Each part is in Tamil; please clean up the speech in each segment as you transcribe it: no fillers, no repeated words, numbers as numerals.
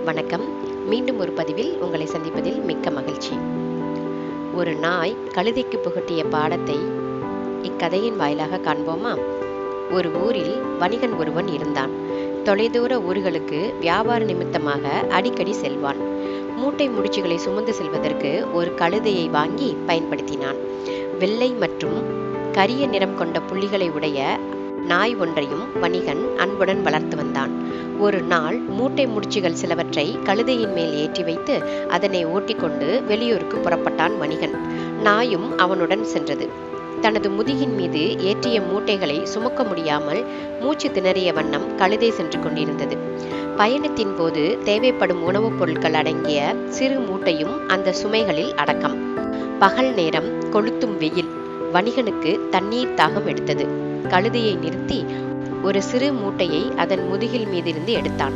வணக்கம். மீண்டும் ஒரு பதிவில் உங்களை சந்திப்பதில் மிக்க மகிழ்ச்சி. ஒரு நாய் கழுதைக்கு புகட்டிய பாடத்தை இக்கதையின் வாயிலாக காண்போமா? ஒரு ஊரில் வணிகன் ஒருவன் இருந்தான். தொலைதூர ஊர்களுக்கு வியாபார நிமித்தமாக அடிக்கடி செல்வான். மூட்டை முடிச்சுகளை சுமந்து செல்வதற்கு ஒரு கழுதையை வாங்கி பயன்படுத்தினான். வெள்ளை மற்றும் கரிய நிறம் கொண்ட புள்ளிகளை உடைய நாய் ஒன்றையும் வணிகன் அன்புடன் வளர்த்து வந்தான். ஒரு நாள் மூட்டை முடிச்சுகள் சிலவற்றை கழுதையின் மேல் ஏற்றி வைத்து அதனை ஓட்டிக்கொண்டு வெளியூருக்கு புறப்பட்டான் வணிகன். நாயும் அவனுடன் சென்றது. தனது முதுகின் மீது ஏற்றிய மூட்டைகளை சுமக்க முடியாமல் மூச்சு திணறிய வண்ணம் கழுதை சென்று கொண்டிருந்தது. பயணத்தின் போது தேவைப்படும் உணவுப் பொருட்கள் அடங்கிய சிறு மூட்டையும் அந்த சுமைகளில் அடக்கம். பகல் நேரம், கொளுத்தும் வெயில். வணிகனுக்கு தண்ணீர் தாகம் எடுத்தது. கழுதையை நிறுத்தி ஒரு சிறு மூட்டையை அதன் முதுகில் மீதிருந்து எடுத்தான்.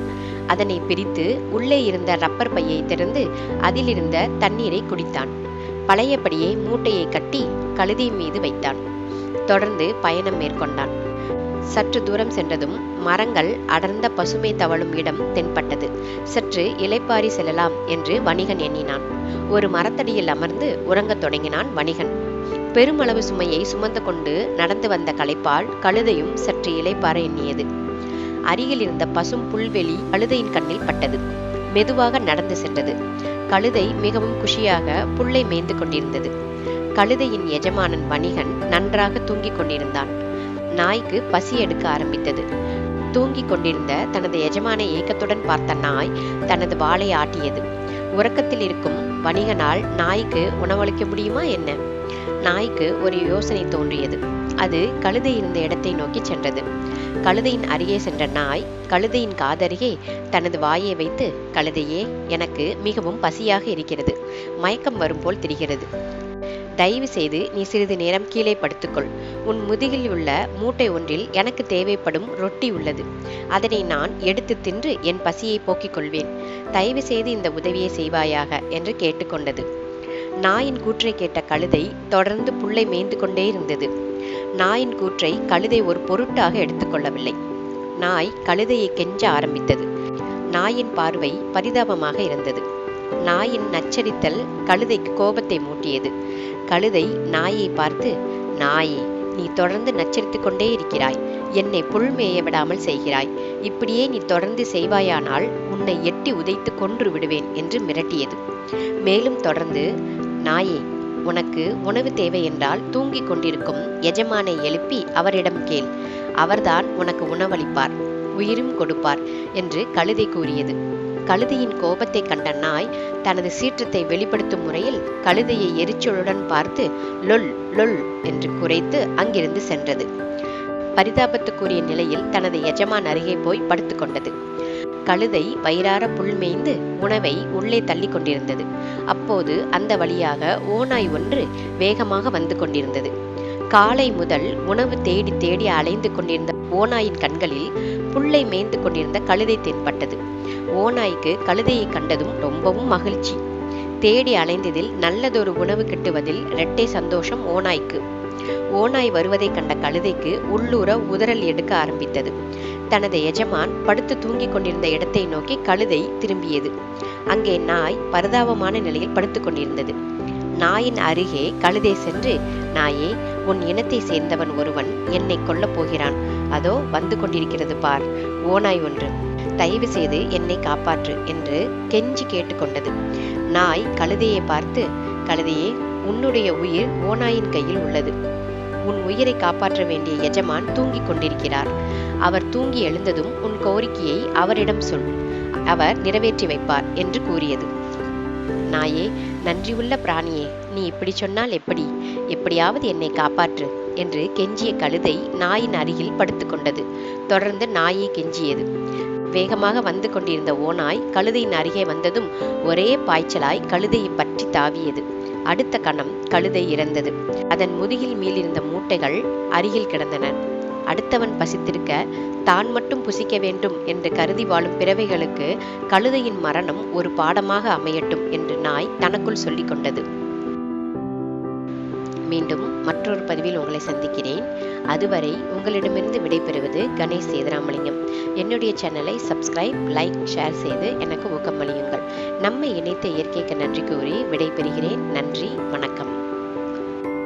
அதனை பிரித்து உள்ளே இருந்த ரப்பர் பையை திறந்து அதிலிருந்த தண்ணீரை குடித்தான். பழையபடியே மூட்டையை கட்டி கழுதை மீது வைத்தான். தொடர்ந்து பயணம் மேற்கொண்டான். சற்று தூரம் சென்றதும் மரங்கள் அடர்ந்த பசுமை தவழும் இடம் தென்பட்டது. சற்று இளைப்பாரி செல்லலாம் என்று வணிகன் எண்ணினான். ஒரு மரத்தடியில் அமர்ந்து உறங்கத் தொடங்கினான் வணிகன். பெருமளவு சுமையை சுமந்து கொண்டு நடந்து வந்த களைப்பால் கழுதையும் சற்று இளைப்பாற எண்ணியது. அருகில் இருந்த பசும் புல்வெளி கழுதையின் கண்ணில் பட்டது. மெதுவாக நடந்து சென்றது. கழுதை மிகவும் குஷியாக புல்லை மேய்ந்து கொண்டிருந்தது. கழுதையின் எஜமானன் வணிகன் நன்றாக தூங்கிக் கொண்டிருந்தான். நாய்க்கு பசி எடுக்க ஆரம்பித்தது. தூங்கிக் கொண்டிருந்த தனது எஜமானை ஏக்கத்துடன் பார்த்த நாய் தனது வாளை ஆட்டியது. உறக்கத்தில் இருக்கும் வணிகனால் நாய்க்கு உணவளிக்க முடியுமா என்ன? நாய்க்கு ஒரு யோசனை தோன்றியது. அது கழுதை இருந்த இடத்தை நோக்கி சென்றது. கழுதையின் அருகே சென்ற நாய் கழுதையின் காதருகே தனது வாயை வைத்து, கழுதையே, எனக்கு மிகவும் பசியாக இருக்கிறது. மயக்கம் வரும் போல் தெரிகிறது. தயவு செய்து நீ சிறிது நேரம் கீழே படுத்துக்கொள். உன் முதுகில் உள்ள மூட்டை ஒன்றில் எனக்கு தேவைப்படும் ரொட்டி உள்ளது. அதனை நான் எடுத்து தின்று என் பசியை போக்கிக் கொள்வேன். தயவு செய்து இந்த உதவியை செய்வாயாக என்று கேட்டுக்கொண்டது. நாயின் கூற்றை கேட்ட கழுதை தொடர்ந்து புல்லை மேய்ந்து கொண்டே இருந்தது. நாயின் கூற்றை கழுதை ஒரு பொருட்டாக எடுத்துக்கொள்ளவில்லை. நாய் கழுதையை கெஞ்ச ஆரம்பித்தது. நாயின் பார்வை பரிதாபமாக இருந்தது. நாயின் நச்சரித்தல் கழுதைக்கு கோபத்தை மூட்டியது. கழுதை நாயை பார்த்து, நாயே, நீ தொடர்ந்து நச்சரித்து கொண்டே இருக்கிறாய். என்னை புல் மேய விடாமல் செய்கிறாய். இப்படியே நீ தொடர்ந்து செய்வாயானால் உன்னை எட்டி உதைத்து கொன்று விடுவேன் என்று மிரட்டியது. மேலும் தொடர்ந்து, நாயே, உனக்கு உணவு தேவை என்றால் தூங்கிக் கொண்டிருக்கும் எஜமானை எழுப்பி அவரிடம் கேள். அவர்தான் உனக்கு உணவளிப்பார், உயிரும் கொடுப்பார் என்று கழுதை கூறியது. கழுதையின் கோபத்தை கண்ட நாய் தனது சீற்றத்தை வெளிப்படுத்தும் முறையில் கழுதையை எரிச்சலுடன் பார்த்து லொல் லொல் என்று குரைத்து அங்கிருந்து சென்றது. பரிதாபத்துக்குரிய நிலையில் தனது எஜமான் அருகே போய் படுத்துக்கொண்டது. கழுதை வயிறார புல் மேய்ந்து உணவை உள்ளே தள்ளி கொண்டிருந்தது. அப்போது அந்த வழியாக ஓநாய் ஒன்று வேகமாக வந்து கொண்டிருந்தது. காலை முதல் உணவு தேடி தேடி அலைந்து கொண்டிருந்த ஓநாயின் கண்களில் புல்லை மேய்ந்து கொண்டிருந்த கழுதை தென்பட்டது. ஓநாய்க்கு கழுதையை கண்டதும் ரொம்பவும் மகிழ்ச்சி. தேடி அலைந்ததில் நல்லதொரு உணவு கிட்டுவதில் இரட்டை சந்தோஷம் ஓநாய்க்கு. ஓநாய் வருவதை கண்ட கழுதைக்கு உள்ளூர உதறல் எடுக்க ஆரம்பித்தது. தனது எஜமான் படுத்து தூங்கிக் கொண்டிருந்த இடத்தை நோக்கி கழுதை திரும்பியது. அங்கே நாய் பரிதாபமான நிலையில் படுத்துக் கொண்டிருந்தது. நாயின் அருகே கழுதை சென்று, நாயே, உன் இனத்தை சேர்ந்தவன் ஒருவன் என்னை கொல்லப் போகிறான். அதோ வந்து கொண்டிருக்கிறது பார், ஓநாய் ஒன்று. தயவு செய்து என்னை காப்பாற்று என்று கெஞ்சி கேட்டுக்கொண்டது. நாய் கழுதையை பார்த்து, கழுதையே, உன்னுடைய உயிர் ஓநாயின் கையில் உள்ளது. உன் உயிரை காப்பாற்ற வேண்டிய எஜமான் தூங்கிக் கொண்டிருக்கிறார். அவர் தூங்கி எழுந்ததும் உன் கோரிக்கையை அவரிடம் சொல். அவர் நிறைவேற்றி வைப்பார் என்று கூறியது. நாயே, நன்றியுள்ள பிராணியே, நீ இப்படி சொன்னால் எப்படி? எப்படியாவது என்னை காப்பாற்று என்று கெஞ்சிய கழுதை நாயின் அருகில் படுத்துக்கொண்டது. தொடர்ந்து நாயை கெஞ்சியது. வேகமாக வந்து கொண்டிருந்த ஓநாய் கழுதையின் அருகே வந்ததும் ஒரே பாய்ச்சலாய் கழுதையை பற்றி தாவியது. அடுத்த கணம் கழுதை இறந்தது. அதன் முதுகில் மேலிருந்த மூட்டைகள் அருகில் கிடந்தன. அடுத்தவன் பசித்திருக்க தான் மட்டும் புசிக்க வேண்டும் என்று கருதி வாழும் பிறவைகளுக்கு கழுதையின் மரணம் ஒரு பாடமாக அமையட்டும் என்று நாய் தனக்குள் சொல்லிக் கொண்டது. மீண்டும் மற்றொரு பதிவில் உங்களை சந்திக்கிறேன். அதுவரை உங்களிடமிருந்து விடைபெறுவது கணேஷ் சேதுராமலிங்கம். என்னுடைய சேனலை சப்ஸ்கிரைப், லைக், ஷேர் செய்து எனக்கு ஊக்கமளியுங்கள். நம்மை இணைத்த இயற்கைக்கு நன்றி கூறி விடைபெறுகிறேன். நன்றி, வணக்கம்.